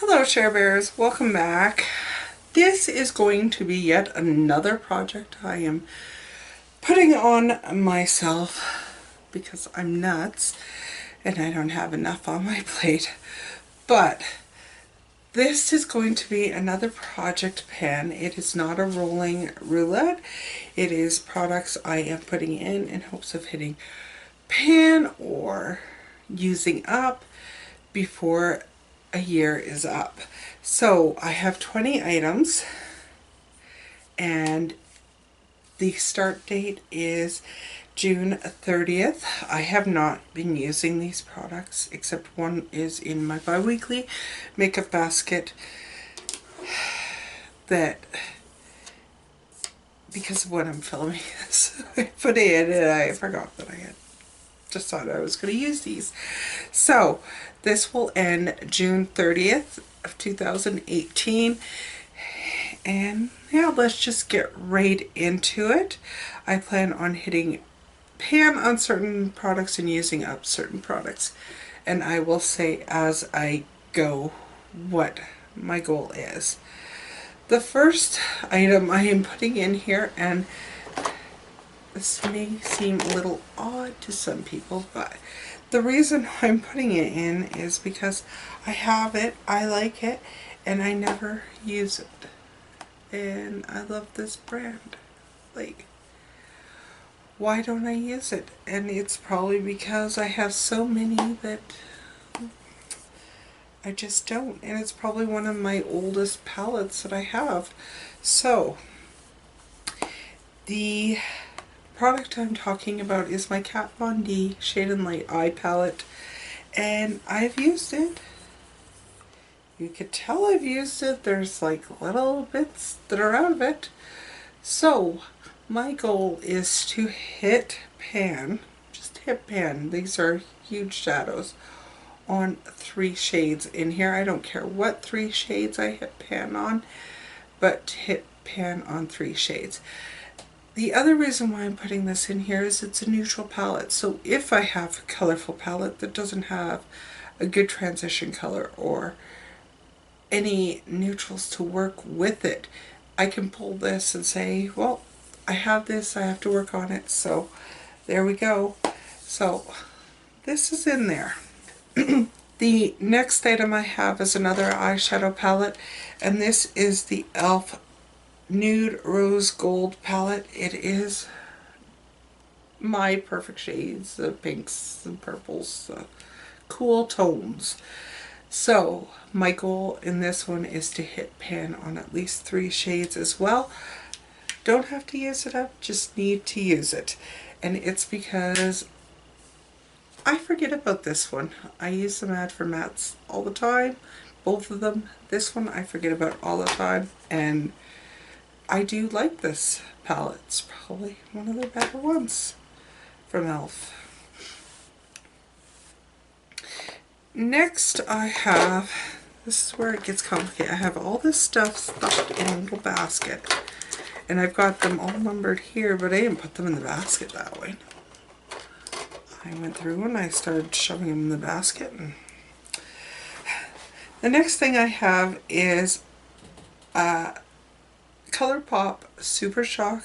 Hello Share Bears, welcome back. This is going to be yet another project I am putting on myself because I'm nuts and I don't have enough on my plate. But this is going to be another project pan. It is not a rolling roulette. It is products I am putting in hopes of hitting pan or using up before a year is up. So I have 20 items and the start date is June 30th. I have not been using these products except one is in my bi-weekly makeup basket that because of when I'm filming this I put it in and I forgot that I had decided I was going to use these. So this will end June 30th of 2018 and yeah, let's just get right into it. I plan on hitting pan on certain products and using up certain products, and I will say as I go what my goal is. The first item I am putting in here, and this may seem a little odd to some people, but the reason I'm putting it in is because I have it, I like it, and I never use it. And I love this brand. Like, why don't I use it? And it's probably because I have so many that I just don't. And it's probably one of my oldest palettes that I have. So, the product I'm talking about is my Kat Von D Shade and Light Eye Palette, and I've used it. You could tell I've used it. There's like little bits that are out of it. So my goal is to hit pan, just hit pan. These are huge shadows on 3 shades in here. I don't care what 3 shades I hit pan on, but hit pan on 3 shades. The other reason why I'm putting this in here is it's a neutral palette. So if I have a colorful palette that doesn't have a good transition color or any neutrals to work with it, I can pull this and say, well, I have this, I have to work on it. So there we go. So this is in there. The next item I have is another eyeshadow palette, and this is the e.l.f. Nude Rose Gold palette. It is my perfect shades, the pinks and purples, cool tones. So my goal in this one is to hit pan on at least 3 shades as well. Don't have to use it up, just need to use it. And it's because I forget about this one. I use the Matte for Mattes all the time, both of them. This one I forget about all the time, and I do like this palette. It's probably one of the better ones from e.l.f. Next I have, this is where it gets complicated. I have all this stuff stuffed in a little basket, and I've got them all numbered here, but I didn't put them in the basket that way. I went through and I started shoving them in the basket. And the next thing I have is ColourPop Super Shock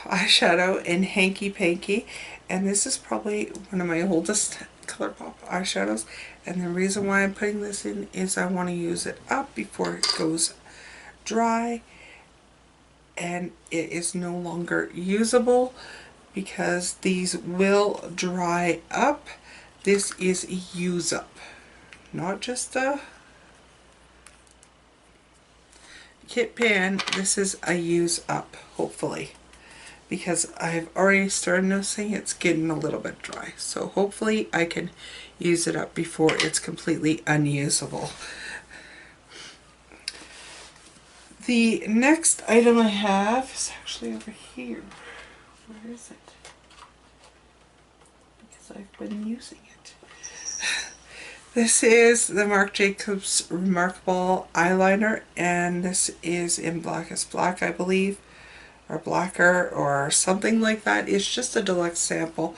eyeshadow in Hanky Panky, and this is probably one of my oldest ColourPop eyeshadows, and the reason why I'm putting this in is I want to use it up before it goes dry and it is no longer usable, because these will dry up. This is a use up, not just a hit pan. This is a use up, hopefully, because I've already started noticing it's getting a little bit dry. So hopefully I can use it up before it's completely unusable. The next item I have is actually over here. Where is it? Because I've been using it. This is the Marc Jacobs Remarkable eyeliner, and this is in Blackest Black, I believe, or blacker or something like that. It's just a deluxe sample,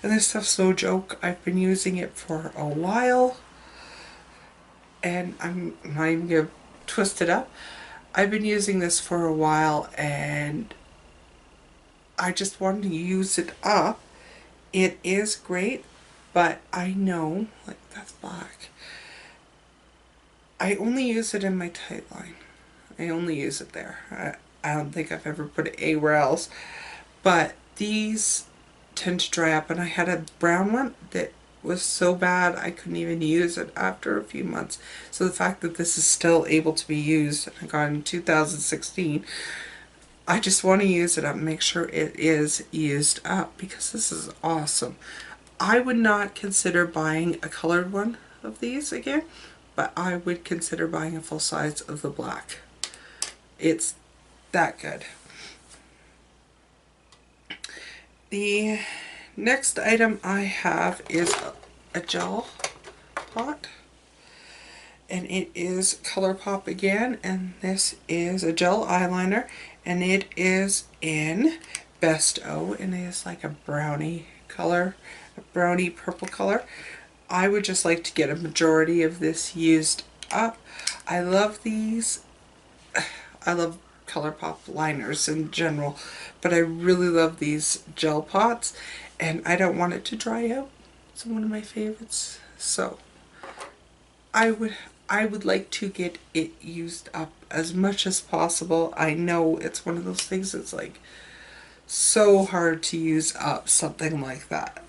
and this stuff's no joke. I've been using it for a while. and I'm not even going to twist it up. I've been using this for a while and I just wanted to use it up. It is great, but I know, like that's black. I only use it in my tight line. I only use it there. I don't think I've ever put it anywhere else. But these tend to dry up, and I had a brown one that was so bad I couldn't even use it after a few months. So the fact that this is still able to be used, I got it in 2016, I just want to use it up and make sure it is used up because this is awesome. I would not consider buying a colored one of these again, but I would consider buying a full size of the black. It's that good. The next item I have is a gel pot, and it is ColourPop again, and this is a gel eyeliner, and it is in Best O, and it is like a brownie color, a brownie purple color. I would just like to get a majority of this used up. I love these. I love ColourPop liners in general, but I really love these gel pots, and I don't want it to dry out. It's one of my favorites, so I would like to get it used up as much as possible. I know it's one of those things that's like so hard to use up something like that.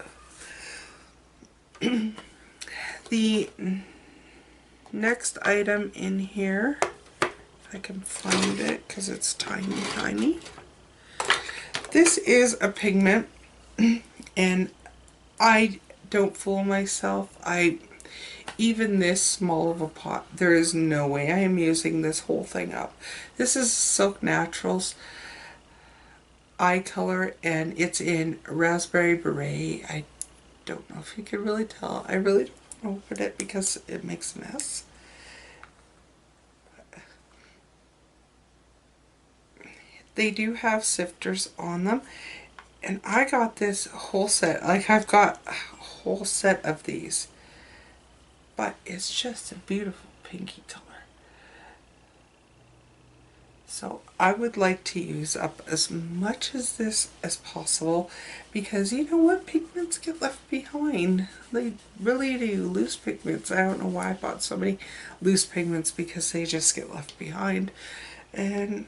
The next item in here, if I can find it because it's tiny, tiny. This is a pigment, and I don't fool myself. Even this small of a pot, there is no way I am using this whole thing up. This is Silk Naturals eye color, and it's in Raspberry Beret. I don't know if you can really tell. I really don't open it because it makes a mess. They do have sifters on them, and I got this whole set. Like, I've got a whole set of these, but it's just a beautiful pinky color. So I would like to use up as much of this as possible, because you know what, pigments get left behind. They really do. Loose pigments, I don't know why I bought so many loose pigments, because they just get left behind and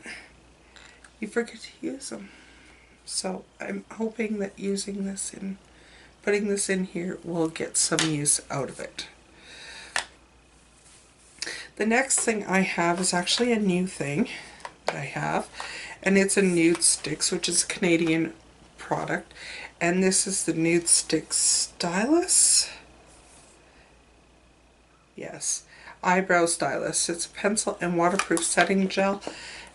you forget to use them. So I'm hoping that using this and putting this in here will get some use out of it. The next thing I have is actually a new thing that I have, and it's a Nudestix, which is a Canadian product, and this is the Nudestix Stylus. Yes, Eyebrow Stylus. It's a pencil and waterproof setting gel,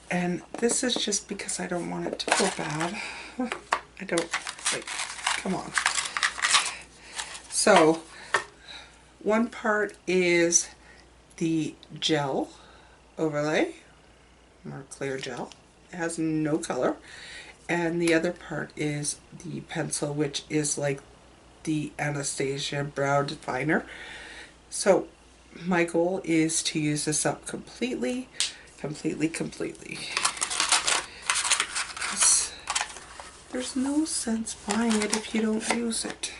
and this is just because I don't want it to go bad. I don't, like, come on. So, one part is the gel overlay, or clear gel. It has no color. And the other part is the pencil, which is like the Anastasia brow definer. So my goal is to use this up completely. There's no sense buying it if you don't use it.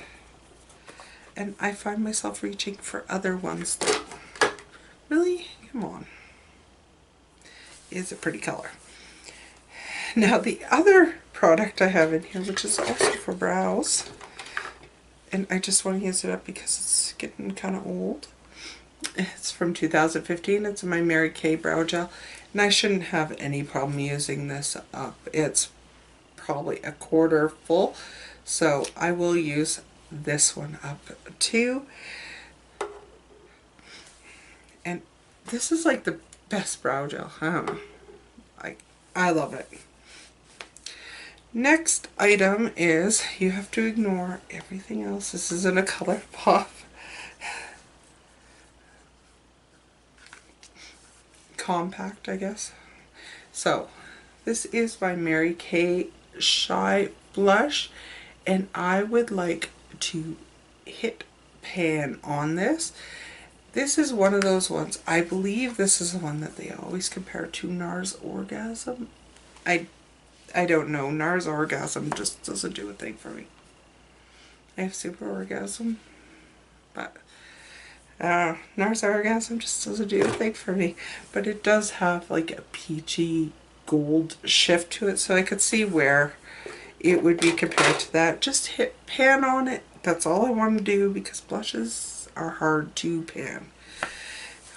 And I find myself reaching for other ones that, really? Come on. Is a pretty color. Now the other product I have in here, which is also for brows, and I just want to use it up because it's getting kind of old. It's from 2015. It's my Mary Kay brow gel, and I shouldn't have any problem using this up. It's probably a quarter full, so I will use this one up too. And this is like the best brow gel. I don't know. I love it. Next item is, you have to ignore everything else. This is in a ColourPop compact, I guess. So this is by Mary Kay Shy Blush, and I would like to hit pan on this. This is one of those ones. I believe this is the one that they always compare to NARS Orgasm. I don't know. NARS Orgasm just doesn't do a thing for me. I have super orgasm, but NARS Orgasm just doesn't do a thing for me. But it does have like a peachy gold shift to it, so I could see where it would be compared to that. Just hit pan on it. That's all I want to do because blushes are hard to pan.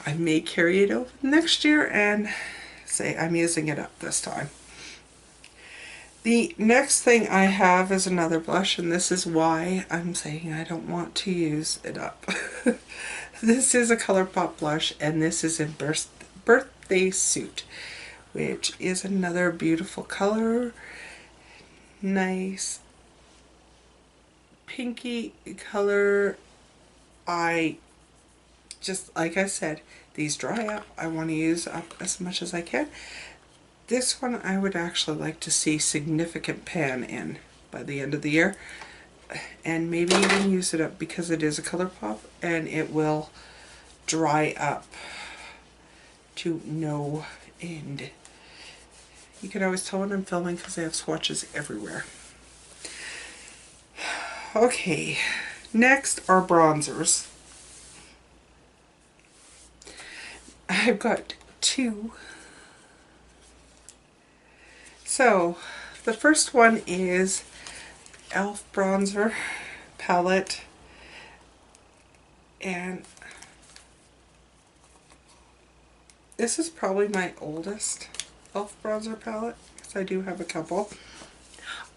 I may carry it over next year and say I'm using it up this time. The next thing I have is another blush, and this is why I'm saying I don't want to use it up. This is a ColourPop blush, and this is in Birthday Suit, which is another beautiful color. Nice pinky color. I just, like I said, these dry up. I want to use up as much as I can. This one I would actually like to see significant pan in by the end of the year, and maybe even use it up because it is a ColourPop and it will dry up to no end. You can always tell when I'm filming because I have swatches everywhere. Okay, next are bronzers. I've got two. So, the first one is e.l.f. bronzer palette, and this is probably my oldest e.l.f. bronzer palette, because I do have a couple.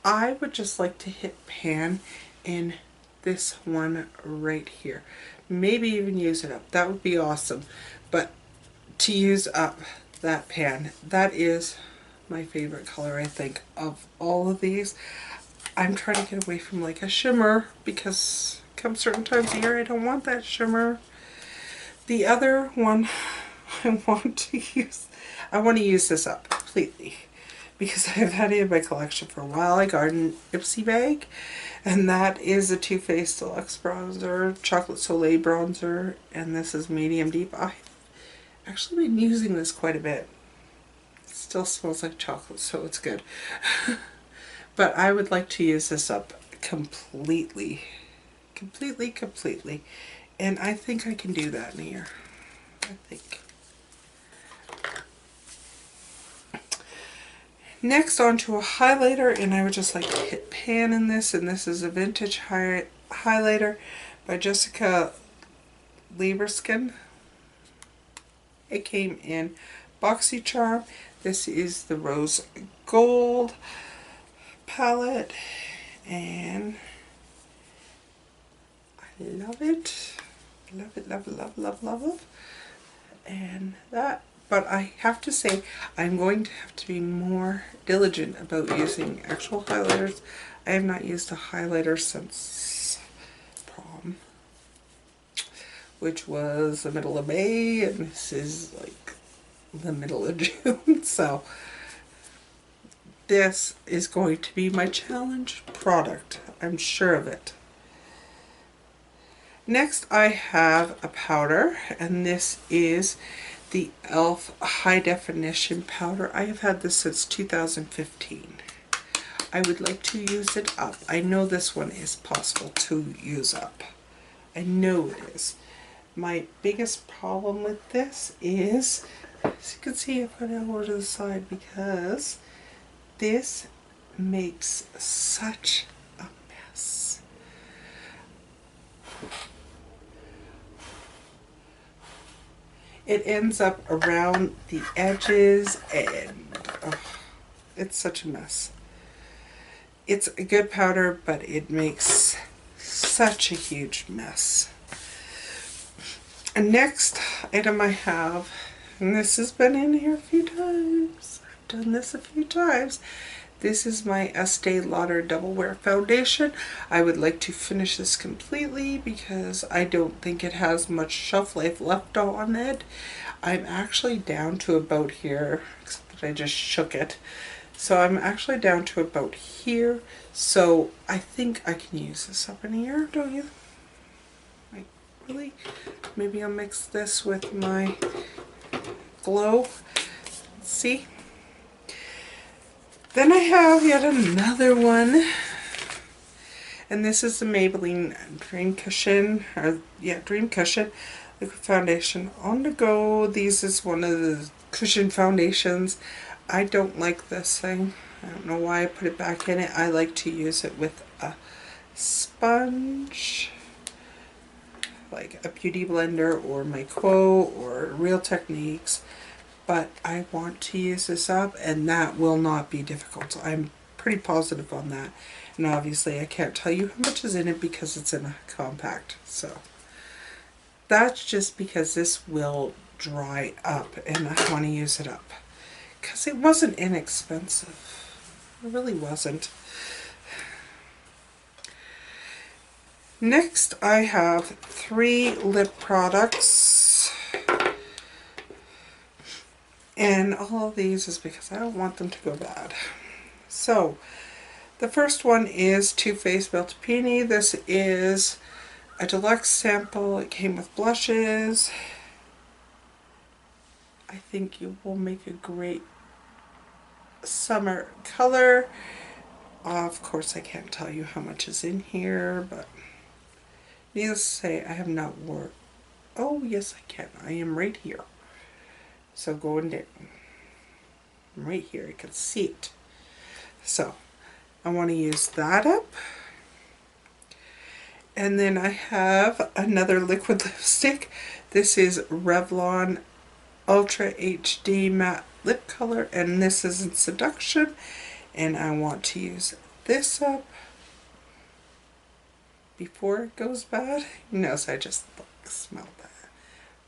I would just like to hit pan in this one right here. Maybe even use it up. That would be awesome. But to use up that pan, that is my favorite color, I think, of all of these. I'm trying to get away from like a shimmer because come certain times of year I don't want that shimmer. The other one I want to use this up completely because I've had it in my collection for a while. I got an Ipsy bag, and that is a Too Faced Deluxe bronzer, Chocolate Soleil bronzer, and this is medium deep. I've actually been using this quite a bit. It still smells like chocolate, so it's good. But I would like to use this up completely. And I think I can do that in a year. I think. Next, on to a highlighter, and I would just like to hit pan in this, and this is a vintage highlighter by Jessica Lieberskin. It came in BoxyCharm. This is the Rose Gold palette, and I love it. Love it, love it, love, love, love it. And that, but I have to say, I'm going to have to be more diligent about using actual highlighters. I have not used a highlighter since prom, which was the middle of May, and this is like the middle of June, so this is going to be my challenge product. I'm sure of it. Next I have a powder, and this is the e.l.f. High Definition Powder. I have had this since 2015. I would like to use it up. I know this one is possible to use up. I know it is. My biggest problem with this is, as you can see, I put it over to the side because this makes such a mess. It ends up around the edges, and it's such a mess. It's a good powder, but it makes such a huge mess. And next item I have, and this has been in here a few times. I've done this a few times. This is my Estee Lauder Double Wear Foundation. I would like to finish this completely because I don't think it has much shelf life left on it. I'm actually down to about here, except that I just shook it. So I'm actually down to about here. So I think I can use this up in a year, don't you? really. Maybe I'll mix this with my Glow. See? Then I have yet another one. And this is the Maybelline Dream Cushion, Dream Cushion Liquid Foundation on the go. This is one of the cushion foundations. I don't like this thing. I don't know why I put it back in it. I like to use it with a sponge, like a Beauty Blender or my Quo or Real Techniques. But I want to use this up, and that will not be difficult. I'm pretty positive on that. And obviously I can't tell you how much is in it because it's in a compact. So that's just because this will dry up and I want to use it up. Because it wasn't inexpensive. It really wasn't. Next I have 3 lip products. And all of these is because I don't want them to go bad. So the first one is Too Faced Melted Peony. This is a deluxe sample. It came with blushes. I think it will make a great summer color. Of course I can't tell you how much is in here, but needless to say I have not worn. Oh yes I can. I am right here. So going down. I'm right here. I can see it. So I want to use that up. And then I have another liquid lipstick. This is Revlon Ultra HD Matte Lip Color, and this is in Seduction. And I want to use this up before it goes bad. You notice I just smell that.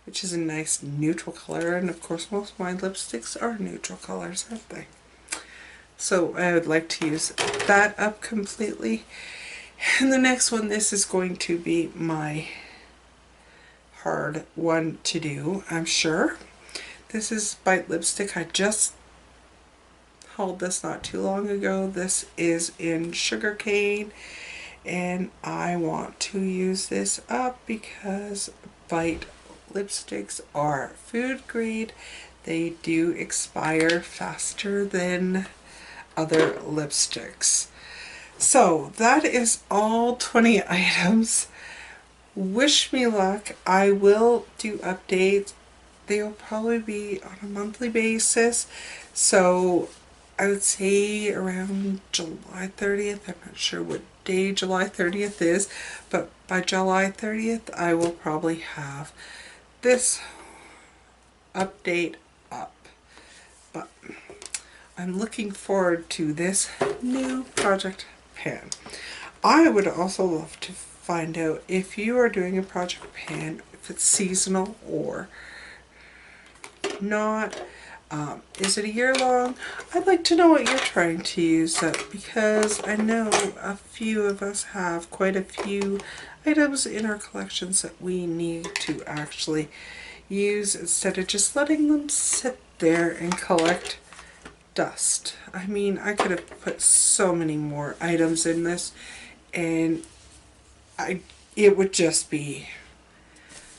Which is a nice neutral color, and of course most of my lipsticks are neutral colors, aren't they? So I would like to use that up completely. And the next one, this is going to be my hard one to do, I'm sure. This is Bite Lipstick. I just hauled this not too long ago. This is in Sugarcane, and I want to use this up because Bite lipsticks are food grade. They do expire faster than other lipsticks. So that is all 20 items. Wish me luck. I will do updates. They'll probably be on a monthly basis. So I would say around July 30th. I'm not sure what day July 30th is, but by July 30th I will probably have this update up. But I'm looking forward to this new project pan. I would also love to find out if you are doing a project pan, if it's seasonal or not. Is it a year long? I'd like to know what you're trying to use up, because I know a few of us have quite a few items in our collections that we need to actually use instead of just letting them sit there and collect dust. I mean, I could have put so many more items in this, and it would just be,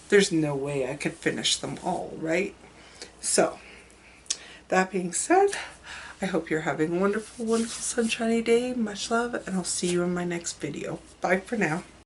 there's no way I could finish them all, right? So that being said, I hope you're having a wonderful, wonderful sunshiny day. Much love, and I'll see you in my next video. Bye for now.